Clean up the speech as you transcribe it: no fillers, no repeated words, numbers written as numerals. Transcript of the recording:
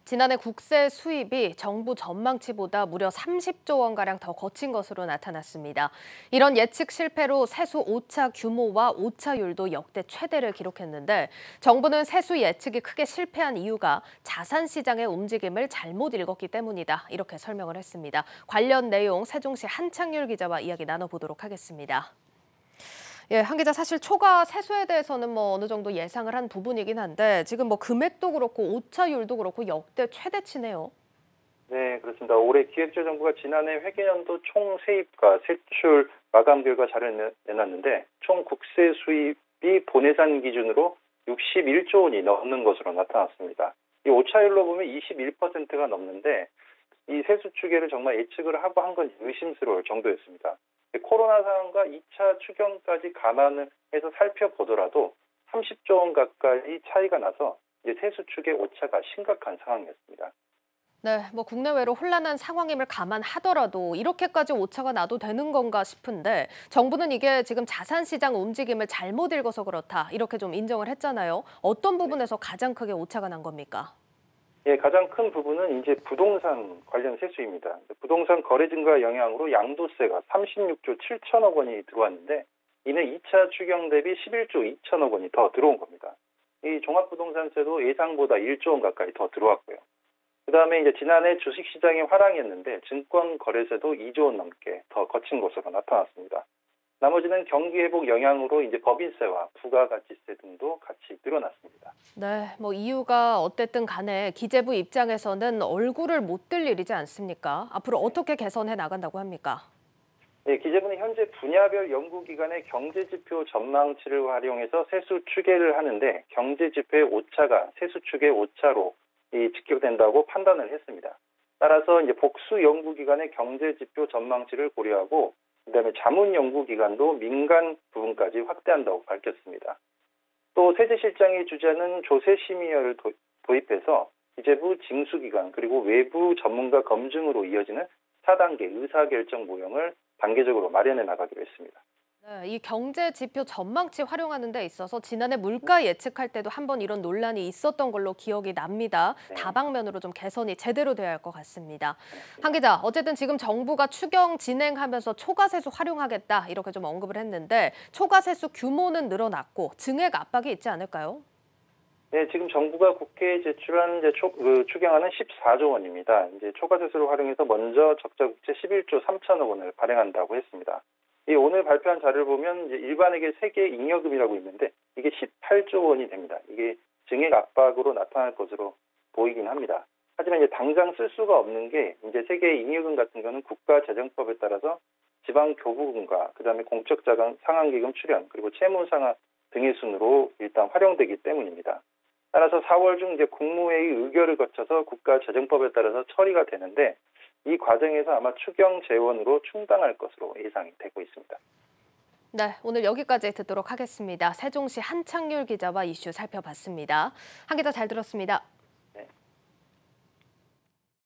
지난해 국세 수입이 정부 전망치보다 무려 30조 원가량 더 거친 것으로 나타났습니다. 이런 예측 실패로 세수 오차 규모와 오차율도 역대 최대를 기록했는데 정부는 세수 예측이 크게 실패한 이유가 자산 시장의 움직임을 잘못 읽었기 때문이다. 이렇게 설명을 했습니다. 관련 내용 세종시 한창률 기자와 이야기 나눠보도록 하겠습니다. 예, 한 기자 사실 초과 세수에 대해서는 어느 정도 예상을 한 부분이긴 한데 지금 금액도 그렇고 오차율도 그렇고 역대 최대치네요. 네, 그렇습니다. 올해 기획재정부가 지난해 회계연도 총 세입과 세출 마감 결과 자료를 내놨는데 총 국세 수입이 본예산 기준으로 61조 원이 넘는 것으로 나타났습니다. 이 오차율로 보면 21%가 넘는데 이 세수 추계를 정말 예측을 하고 한 건지 의심스러울 정도였습니다. 코로나 상황과 2차 추경까지 감안을 해서 살펴보더라도 30조 원 가까이 차이가 나서 이제 세수 추계 오차가 심각한 상황이었습니다. 네, 국내외로 혼란한 상황임을 감안하더라도 이렇게까지 오차가 나도 되는 건가 싶은데 정부는 이게 지금 자산시장 움직임을 잘못 읽어서 그렇다 이렇게 좀 인정을 했잖아요. 어떤 부분에서 가장 크게 오차가 난 겁니까? 예, 가장 큰 부분은 이제 부동산 관련 세수입니다. 부동산 거래 증가 영향으로 양도세가 36조 7천억 원이 들어왔는데 이는 2차 추경 대비 11조 2천억 원이 더 들어온 겁니다. 이 종합부동산세도 예상보다 1조 원 가까이 더 들어왔고요. 그다음에 이제 지난해 주식시장의 화랑이었는데 증권거래세도 2조 원 넘게 더 거친 것으로 나타났습니다. 나머지는 경기 회복 영향으로 이제 법인세와 부가가치세 등도 같이 늘어났습니다. 네, 이유가 어쨌든 간에 기재부 입장에서는 얼굴을 못 들 일이지 않습니까? 앞으로 어떻게 개선해 나간다고 합니까? 네, 기재부는 현재 분야별 연구기관의 경제지표 전망치를 활용해서 세수 추계를 하는데 경제지표의 오차가 세수 추계 오차로 직격된다고 판단을 했습니다. 따라서 이제 복수 연구기관의 경제지표 전망치를 고려하고 그다음에 자문연구기관도 민간 부분까지 확대한다고 밝혔습니다. 또 세제실장이 주재하는 조세심의위를 도입해서 기재부 징수기관 그리고 외부 전문가 검증으로 이어지는 4단계 의사결정 모형을 단계적으로 마련해 나가기로 했습니다. 네, 이 경제 지표 전망치 활용하는 데 있어서 지난해 물가 예측할 때도 한번 이런 논란이 있었던 걸로 기억이 납니다. 네. 다방면으로 좀 개선이 제대로 돼야 할 것 같습니다. 한 기자, 어쨌든 지금 정부가 추경 진행하면서 초과세수 활용하겠다 이렇게 좀 언급을 했는데 초과세수 규모는 늘어났고 증액 압박이 있지 않을까요? 네, 지금 정부가 국회에 제출한 추경안은 14조 원입니다. 이제 초과세수를 활용해서 먼저 적자국채 11조 3천억 원을 발행한다고 했습니다. 이 오늘 발표한 자료를 보면 이제 일반에게 세계 잉여금이라고 있는데 이게 18조 원이 됩니다. 이게 증액 압박으로 나타날 것으로 보이긴 합니다. 하지만 이제 당장 쓸 수가 없는 게 이제 세계 잉여금 같은 경우는 국가재정법에 따라서 지방교부금과 그다음에 공적자금 상환기금 출연 그리고 채무상환 등의 순으로 일단 활용되기 때문입니다. 따라서 4월 중 이제 국무회의 의결을 거쳐서 국가재정법에 따라서 처리가 되는데 이 과정에서 아마 추경 재원으로 충당할 것으로 예상이 되고 있습니다. 네, 오늘 여기까지 듣도록 하겠습니다. 세종시 한창률 기자와 이슈 살펴봤습니다. 한 기자 잘 들었습니다.